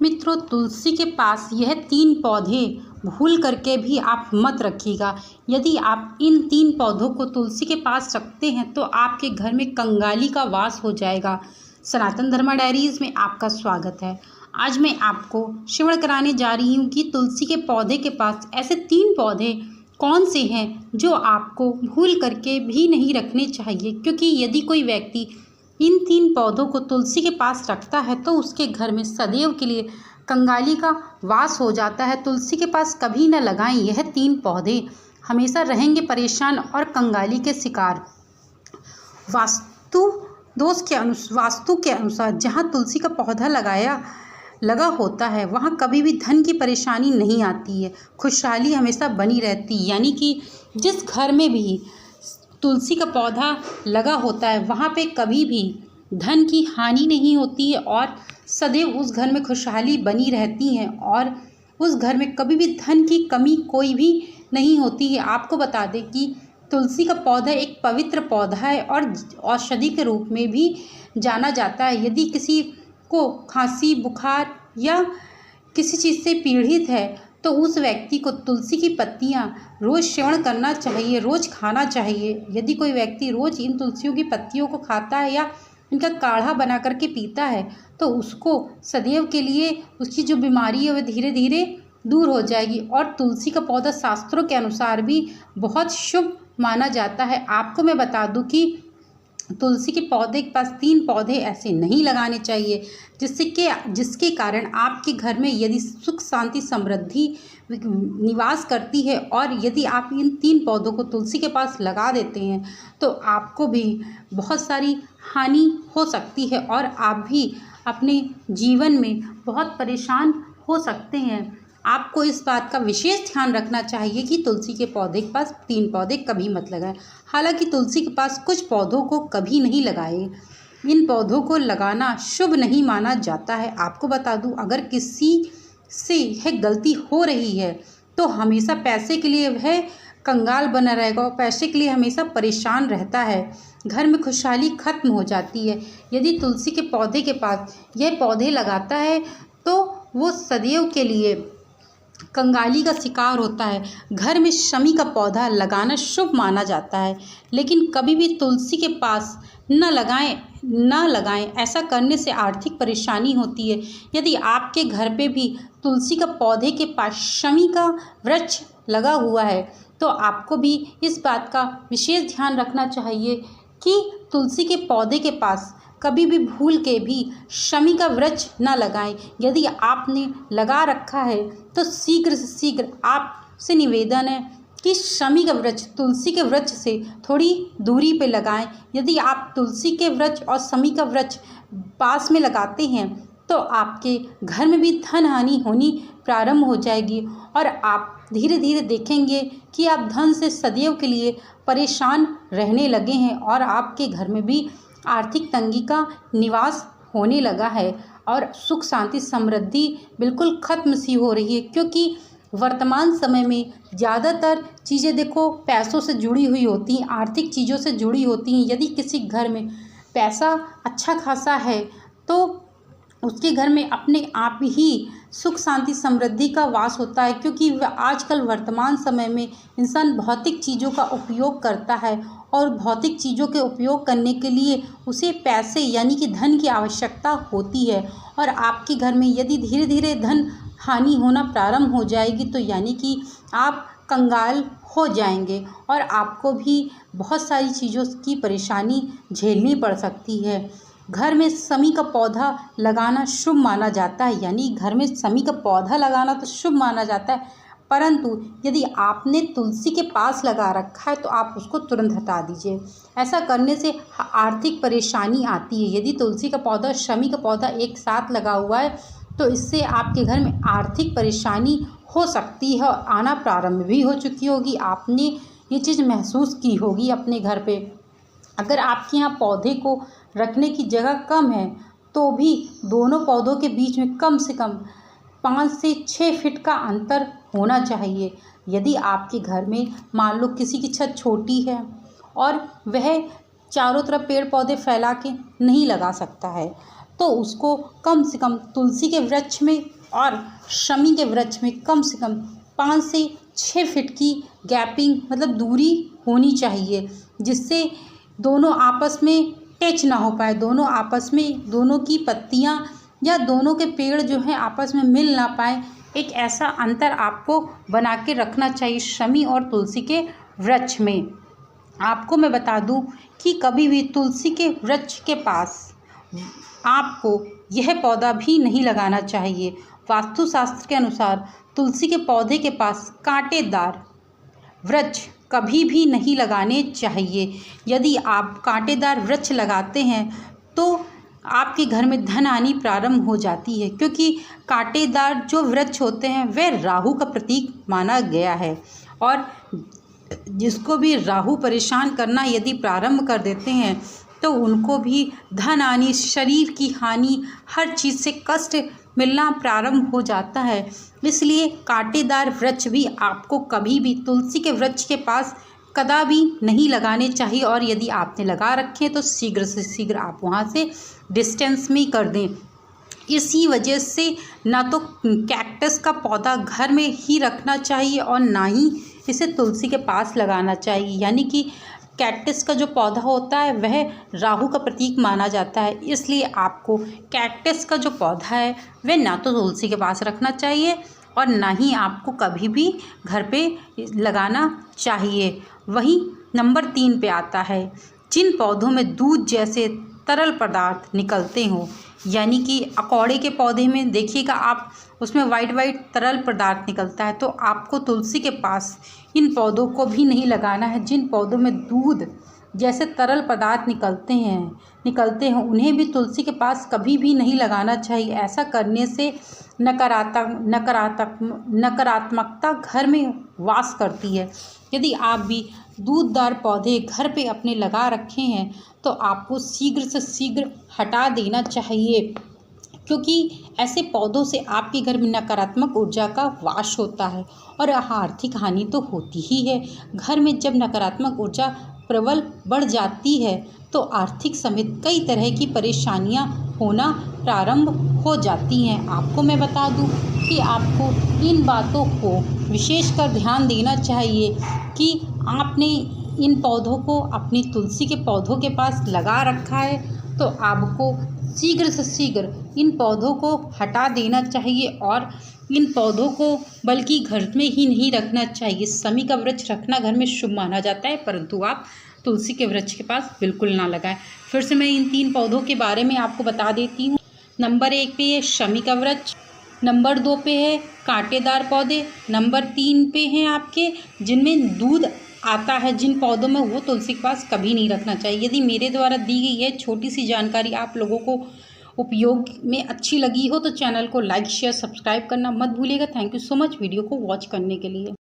मित्रों, तुलसी के पास यह 3 पौधे भूल करके भी आप मत रखिएगा। यदि आप इन 3 पौधों को तुलसी के पास रखते हैं तो आपके घर में कंगाली का वास हो जाएगा। सनातन धर्मा डायरीज में आपका स्वागत है। आज मैं आपको श्रवण कराने जा रही हूँ कि तुलसी के पौधे के पास ऐसे 3 पौधे कौन से हैं जो आपको भूल करके भी नहीं रखने चाहिए, क्योंकि यदि कोई व्यक्ति इन 3 पौधों को तुलसी के पास रखता है तो उसके घर में सदैव के लिए कंगाली का वास हो जाता है। तुलसी के पास कभी न लगाएं यह 3 पौधे, हमेशा रहेंगे परेशान और कंगाली के शिकार। वास्तु के अनुसार जहाँ तुलसी का पौधा लगा होता है वहाँ कभी भी धन की परेशानी नहीं आती है, खुशहाली हमेशा बनी रहती है। यानी कि जिस घर में भी तुलसी का पौधा लगा होता है वहाँ पे कभी भी धन की हानि नहीं होती है और सदैव उस घर में खुशहाली बनी रहती है और उस घर में कभी भी धन की कमी कोई भी नहीं होती है। आपको बता दें कि तुलसी का पौधा एक पवित्र पौधा है और औषधि के रूप में भी जाना जाता है। यदि किसी को खांसी, बुखार या किसी चीज़ से पीड़ित है तो उस व्यक्ति को तुलसी की पत्तियां रोज़ सेवन करना चाहिए, रोज़ खाना चाहिए। यदि कोई व्यक्ति रोज़ इन तुलसियों की पत्तियों को खाता है या इनका काढ़ा बना करके पीता है तो उसको सदैव के लिए उसकी जो बीमारी है वह धीरे धीरे दूर हो जाएगी। और तुलसी का पौधा शास्त्रों के अनुसार भी बहुत शुभ माना जाता है। आपको मैं बता दूं कि तुलसी के पौधे के पास 3 पौधे ऐसे नहीं लगाने चाहिए जिसके कारण आपके घर में यदि सुख शांति समृद्धि निवास करती है। और यदि आप इन 3 पौधों को तुलसी के पास लगा देते हैं तो आपको भी बहुत सारी हानि हो सकती है और आप भी अपने जीवन में बहुत परेशान हो सकते हैं। आपको इस बात का विशेष ध्यान रखना चाहिए कि तुलसी के पौधे के पास 3 पौधे कभी मत लगाएं। हालांकि तुलसी के पास कुछ पौधों को कभी नहीं लगाएं। इन पौधों को लगाना शुभ नहीं माना जाता है। आपको बता दूं, अगर किसी से यह गलती हो रही है तो हमेशा पैसे के लिए वह कंगाल बना रहेगा और पैसे के लिए हमेशा परेशान रहता है। घर में खुशहाली खत्म हो जाती है। यदि तुलसी के पौधे के पास यह पौधे लगाता है तो वो सदैव के लिए कंगाली का शिकार होता है। घर में शमी का पौधा लगाना शुभ माना जाता है, लेकिन कभी भी तुलसी के पास न लगाएं। ऐसा करने से आर्थिक परेशानी होती है। यदि आपके घर पे भी तुलसी का पौधे के पास शमी का वृक्ष लगा हुआ है तो आपको भी इस बात का विशेष ध्यान रखना चाहिए कि तुलसी के पौधे के पास कभी भी भूल के भी शमी का वृक्ष न लगाएं। यदि आपने लगा रखा है तो शीघ्र से शीघ्र आपसे निवेदन है कि शमी का वृक्ष तुलसी के वृक्ष से थोड़ी दूरी पे लगाएं। यदि आप तुलसी के वृक्ष और शमी का वृक्ष पास में लगाते हैं तो आपके घर में भी धन हानि होनी प्रारंभ हो जाएगी और आप धीरे धीरे देखेंगे कि आप धन से सदैव के लिए परेशान रहने लगे हैं और आपके घर में भी आर्थिक तंगी का निवास होने लगा है और सुख शांति समृद्धि बिल्कुल खत्म सी हो रही है। क्योंकि वर्तमान समय में ज़्यादातर चीज़ें देखो पैसों से जुड़ी हुई होती हैं, आर्थिक चीज़ों से जुड़ी होती हैं। यदि किसी घर में पैसा अच्छा खासा है तो उसके घर में अपने आप ही सुख शांति समृद्धि का वास होता है। क्योंकि आजकल वर्तमान समय में इंसान भौतिक चीज़ों का उपयोग करता है और भौतिक चीज़ों के उपयोग करने के लिए उसे पैसे यानी कि धन की आवश्यकता होती है। और आपके घर में यदि धीरे धीरे धन हानि होना प्रारंभ हो जाएगी तो यानी कि आप कंगाल हो जाएंगे और आपको भी बहुत सारी चीज़ों की परेशानी झेलनी पड़ सकती है। घर में शमी का पौधा लगाना शुभ माना जाता है, यानी घर में शमी का पौधा लगाना तो शुभ माना जाता है, परंतु यदि आपने तुलसी के पास लगा रखा है तो आप उसको तुरंत हटा दीजिए। ऐसा करने से आर्थिक परेशानी आती है। यदि तुलसी का पौधा शमी का पौधा एक साथ लगा हुआ है तो इससे आपके घर में आर्थिक परेशानी हो सकती है और आना प्रारंभ भी हो चुकी होगी। आपने ये चीज़ महसूस की होगी अपने घर पे। अगर आपके यहाँ पौधे को रखने की जगह कम है तो भी दोनों पौधों के बीच में कम से कम 5 से 6 फीट का अंतर होना चाहिए। यदि आपके घर में मान लो किसी की छत छोटी है और वह चारों तरफ पेड़ पौधे फैला के नहीं लगा सकता है तो उसको कम से कम तुलसी के वृक्ष में और शमी के वृक्ष में कम से कम 5 से 6 फीट की गैपिंग मतलब दूरी होनी चाहिए, जिससे दोनों आपस में टच ना हो पाए, दोनों आपस में दोनों की पत्तियां या दोनों के पेड़ जो हैं आपस में मिल ना पाए। एक ऐसा अंतर आपको बना के रखना चाहिए शमी और तुलसी के वृक्ष में। आपको मैं बता दूं कि कभी भी तुलसी के वृक्ष के पास आपको यह पौधा भी नहीं लगाना चाहिए। वास्तुशास्त्र के अनुसार तुलसी के पौधे के पास कांटेदार वृक्ष कभी भी नहीं लगाने चाहिए। यदि आप कांटेदार वृक्ष लगाते हैं तो आपके घर में धन आनी प्रारंभ हो जाती है, क्योंकि कांटेदार जो वृक्ष होते हैं वह राहु का प्रतीक माना गया है, और जिसको भी राहु परेशान करना यदि प्रारंभ कर देते हैं तो उनको भी धन आनी, शरीर की हानि, हर चीज़ से कष्ट मिलना प्रारंभ हो जाता है। इसलिए कांटेदार वृक्ष भी आपको कभी भी तुलसी के वृक्ष के पास कदापि नहीं लगाने चाहिए, और यदि आपने लगा रखे तो शीघ्र से शीघ्र आप वहाँ से डिस्टेंस में कर दें। इसी वजह से ना तो कैक्टस का पौधा घर में ही रखना चाहिए और ना ही इसे तुलसी के पास लगाना चाहिए। यानी कि कैक्टस का जो पौधा होता है वह राहु का प्रतीक माना जाता है, इसलिए आपको कैक्टस का जो पौधा है वह ना तो तुलसी के पास रखना चाहिए और ना ही आपको कभी भी घर पे लगाना चाहिए। वहीं नंबर 3 पे आता है, जिन पौधों में दूध जैसे तरल पदार्थ निकलते हों, यानी कि अकौड़े के पौधे में देखिएगा आप, उसमें वाइट तरल पदार्थ निकलता है, तो आपको तुलसी के पास इन पौधों को भी नहीं लगाना है। जिन पौधों में दूध जैसे तरल पदार्थ निकलते हैं उन्हें भी तुलसी के पास कभी भी नहीं लगाना चाहिए। ऐसा करने से नकारात्मकता घर में वास करती है। यदि आप भी दूधदार पौधे घर पे अपने लगा रखे हैं तो आपको शीघ्र से शीघ्र हटा देना चाहिए, क्योंकि ऐसे पौधों से आपके घर में नकारात्मक ऊर्जा का वास होता है और आर्थिक हानि तो होती ही है। घर में जब नकारात्मक ऊर्जा प्रबल बढ़ जाती है तो आर्थिक समेत कई तरह की परेशानियां होना प्रारंभ हो जाती हैं। आपको मैं बता दूं कि आपको इन बातों को विशेषकर ध्यान देना चाहिए कि आपने इन पौधों को अपनी तुलसी के पौधों के पास लगा रखा है तो आपको शीघ्र से शीघ्र इन पौधों को हटा देना चाहिए, और इन पौधों को बल्कि घर में ही नहीं रखना चाहिए। शमी का वृक्ष रखना घर में शुभ माना जाता है, परंतु आप तुलसी के वृक्ष के पास बिल्कुल ना लगाएं। फिर से मैं इन 3 पौधों के बारे में आपको बता देती हूँ। नंबर 1 पे है शमी का वृक्ष, नंबर 2 पे है कांटेदार पौधे, नंबर 3 पे हैं आपके जिनमें दूध आता है, जिन पौधों में वो तुलसी के पास कभी नहीं रखना चाहिए। यदि मेरे द्वारा दी गई है छोटी सी जानकारी आप लोगों को उपयोग में अच्छी लगी हो तो चैनल को लाइक शेयर सब्सक्राइब करना मत भूलिएगा। Thank you so much video को वॉच करने के लिए।